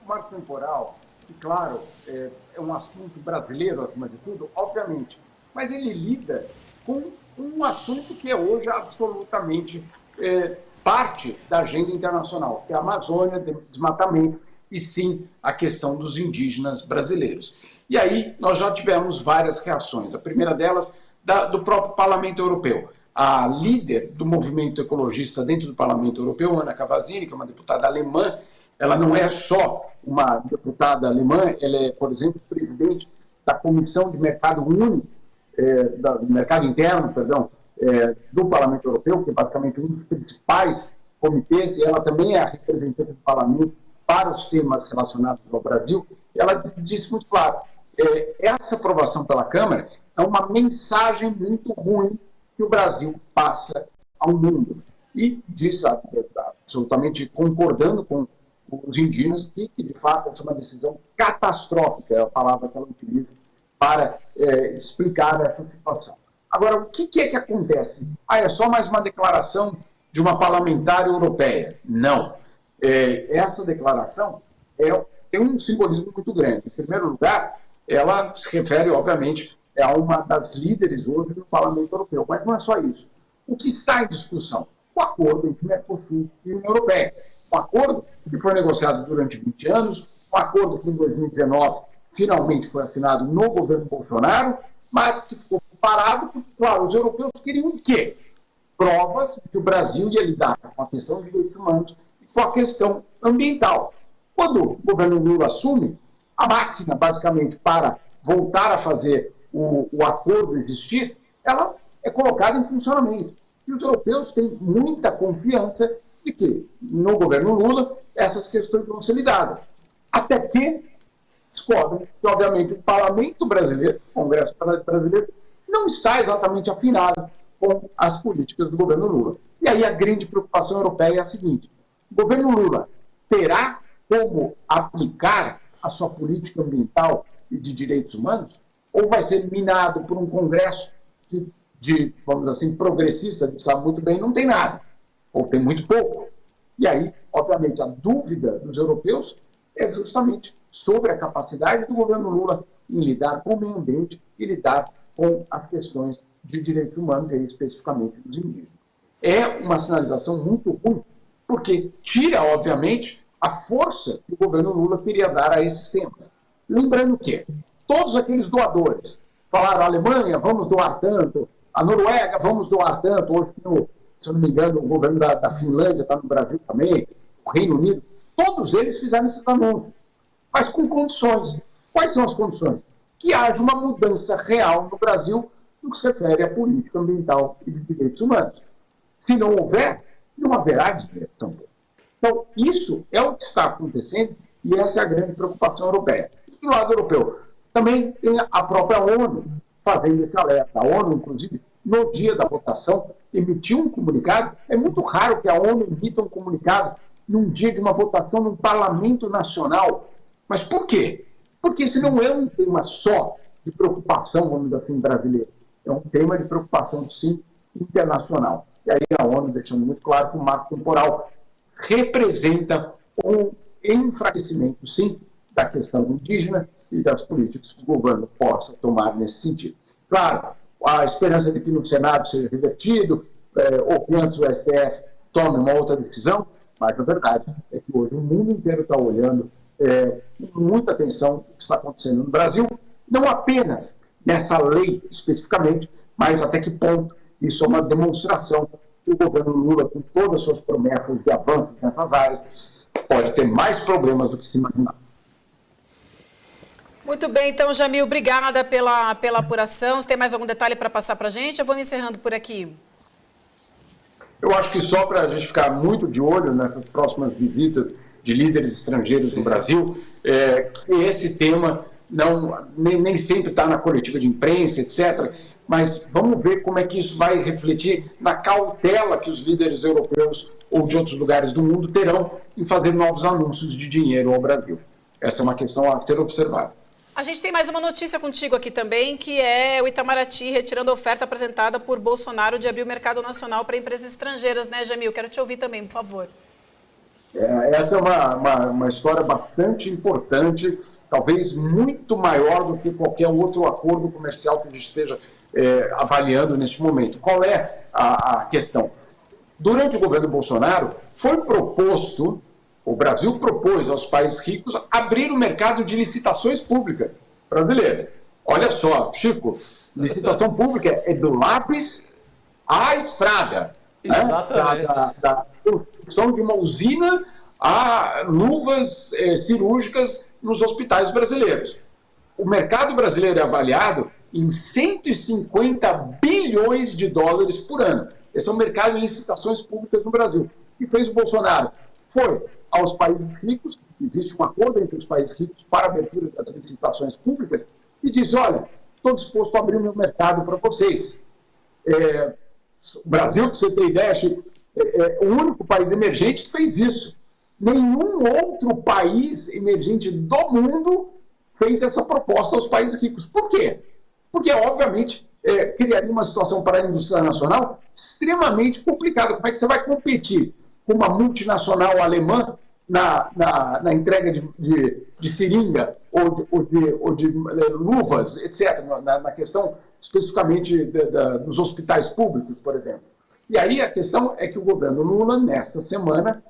o marco temporal, que, claro, é um assunto brasileiro, acima de tudo, obviamente, mas ele lida com um assunto que é hoje absolutamente parte da agenda internacional, que é a Amazônia, desmatamento, e sim a questão dos indígenas brasileiros. E aí nós já tivemos várias reações. A primeira delas, do próprio Parlamento Europeu. A líder do movimento ecologista dentro do Parlamento Europeu, Anna Cavazzini, que é uma deputada alemã, ela não é só uma deputada alemã, ela é, por exemplo, presidente da Comissão de Mercado Único, Mercado Interno, perdão, do Parlamento Europeu, que é basicamente um dos principais comitês, e ela também é a representante do Parlamento para os temas relacionados ao Brasil. Ela disse muito claro, essa aprovação pela Câmara é uma mensagem muito ruim que o Brasil passa ao mundo. E diz, absolutamente concordando com os indígenas, que de fato essa é uma decisão catastrófica, é a palavra que ela utiliza para explicar essa situação. Agora, o que é que acontece? É só mais uma declaração de uma parlamentar europeia? Não. Essa declaração tem um simbolismo muito grande. Em primeiro lugar, ela se refere, obviamente, a uma das líderes hoje do Parlamento Europeu. Mas não é só isso. O que está em discussão? O acordo entre Mercosul e União Europeia. Um acordo que foi negociado durante 20 anos, um acordo que em 2019 finalmente foi assinado no governo Bolsonaro, mas que ficou parado porque, claro, os europeus queriam o quê? Provas de que o Brasil ia lidar com a questão de direitos humanos e com a questão ambiental. Quando o governo Lula assume, a máquina, basicamente, para voltar a fazer o acordo existir, ela é colocada em funcionamento. E os europeus têm muita confiança de que, no governo Lula, essas questões vão ser lidadas. Até que descobrem que, obviamente, o Parlamento brasileiro, o Congresso brasileiro, não está exatamente afinado com as políticas do governo Lula. E aí a grande preocupação europeia é a seguinte: o governo Lula terá como aplicar a sua política ambiental e de direitos humanos? Ou vai ser minado por um Congresso que, vamos dizer assim, progressista, que sabe muito bem, não tem nada, ou tem muito pouco? E aí, obviamente, a dúvida dos europeus é justamente sobre a capacidade do governo Lula em lidar com o meio ambiente e lidar com as questões de direitos humanos, e aí, especificamente dos indígenas. É uma sinalização muito ruim, porque tira, obviamente, a força que o governo Lula queria dar a esses temas. Lembrando que todos aqueles doadores falaram: a Alemanha, vamos doar tanto, a Noruega, vamos doar tanto, hoje, se eu não me engano, o governo da Finlândia está no Brasil também, o Reino Unido, todos eles fizeram esses anúncios, mas com condições. Quais são as condições? Que haja uma mudança real no Brasil no que se refere à política ambiental e de direitos humanos. Se não houver, não haverá direito também. Então, isso é o que está acontecendo e essa é a grande preocupação europeia. Do lado europeu, também tem a própria ONU fazendo esse alerta. A ONU, inclusive, no dia da votação, emitiu um comunicado. É muito raro que a ONU emita um comunicado num dia de uma votação no Parlamento Nacional. Mas por quê? Porque esse não é um tema só de preocupação, vamos dizer assim, brasileiro. É um tema de preocupação, sim, internacional. E aí a ONU deixando muito claro que o marco temporal representa um enfraquecimento, sim, da questão indígena e das políticas que o governo possa tomar nesse sentido. Claro, a esperança de que no Senado seja revertido, ou que antes o STF tome uma outra decisão, mas a verdade é que hoje o mundo inteiro está olhando com muita atenção o que está acontecendo no Brasil, não apenas nessa lei especificamente, mas até que ponto isso é uma demonstração que o governo Lula, com todas as suas promessas de avanço nessas áreas, pode ter mais problemas do que se imaginava. Muito bem, então, Jamil, obrigada pela apuração. Você tem mais algum detalhe para passar para a gente? Eu vou me encerrando por aqui. Eu acho que só para a gente ficar muito de olho nas próximas visitas de líderes estrangeiros no Brasil, que esse tema nem sempre está na coletiva de imprensa, etc., mas vamos ver como é que isso vai refletir na cautela que os líderes europeus ou de outros lugares do mundo terão em fazer novos anúncios de dinheiro ao Brasil. Essa é uma questão a ser observada. A gente tem mais uma notícia contigo aqui também, que é o Itamaraty retirando a oferta apresentada por Bolsonaro de abrir o mercado nacional para empresas estrangeiras, né, Jamil? Quero te ouvir também, por favor. Essa é uma história bastante importante, talvez muito maior do que qualquer outro acordo comercial que a gente esteja avaliando neste momento. Qual é a questão? Durante o governo Bolsonaro, foi proposto, o Brasil propôs aos países ricos abrir o mercado de licitações públicas brasileiras. Olha só, Chico, licitação pública é do lápis à estrada. Exatamente. Da construção de uma usina a luvas cirúrgicas nos hospitais brasileiros. O mercado brasileiro é avaliado em 150 bilhões de dólares por ano. Esse é o mercado de licitações públicas no Brasil. O que fez o Bolsonaro? Foi aos países ricos, existe um acordo entre os países ricos para a abertura das licitações públicas, e diz, olha, estou disposto a abrir o meu mercado para vocês. O Brasil, para você ter ideia, é o único país emergente que fez isso. Nenhum outro país emergente do mundo fez essa proposta aos países ricos. Por quê? Porque, obviamente, criaria uma situação para a indústria nacional extremamente complicada. Como é que você vai competir com uma multinacional alemã na entrega de seringa ou de luvas, etc., na questão especificamente dos hospitais públicos, por exemplo? E aí a questão é que o governo Lula, nesta semana,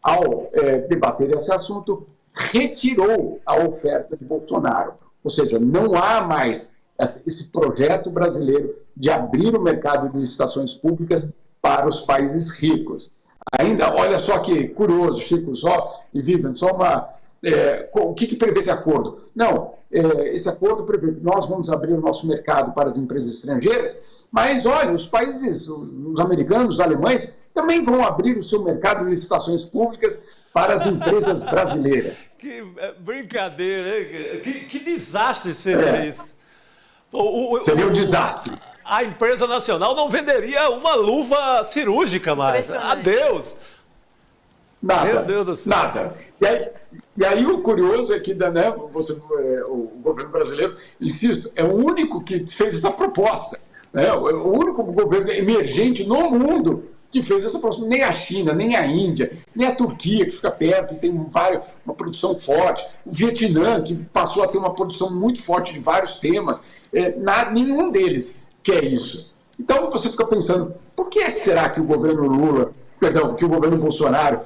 ao debater esse assunto, retirou a oferta de Bolsonaro. Ou seja, não há mais esse projeto brasileiro de abrir o mercado de licitações públicas para os países ricos. Ainda, olha só que curioso, Chico, e Vivian, o que prevê esse acordo? Não, esse acordo prevê que nós vamos abrir o nosso mercado para as empresas estrangeiras, mas, olha, os países, os americanos, os alemães, também vão abrir o seu mercado de licitações públicas para as empresas brasileiras. Que brincadeira, hein? Que desastre seria isso. Seria um desastre. A empresa nacional não venderia uma luva cirúrgica mais. Adeus. Nada. Meu Deus do céu. Nada. E aí o curioso é que o governo brasileiro, insisto, é o único que fez essa proposta. O único governo emergente no mundo que fez essa proposta. Nem a China, nem a Índia, nem a Turquia, que fica perto e tem uma produção forte. O Vietnã, que passou a ter uma produção muito forte de vários temas. Nenhum deles quer isso. Então você fica pensando, por que será que o governo que o governo Bolsonaro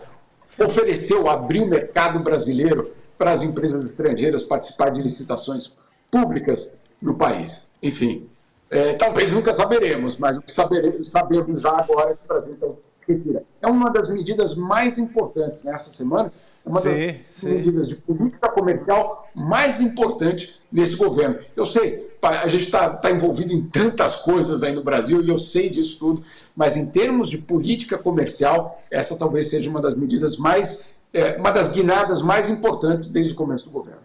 ofereceu abrir o mercado brasileiro para as empresas estrangeiras participar de licitações públicas no país? Enfim, talvez nunca saberemos, mas o que sabemos já agora é que o Brasil então retira. É uma das medidas mais importantes nessa semana, é uma das medidas de política comercial mais importante nesse governo. Eu sei, a gente está envolvido em tantas coisas aí no Brasil e eu sei disso tudo, mas em termos de política comercial, essa talvez seja uma das medidas uma das guinadas mais importantes desde o começo do governo.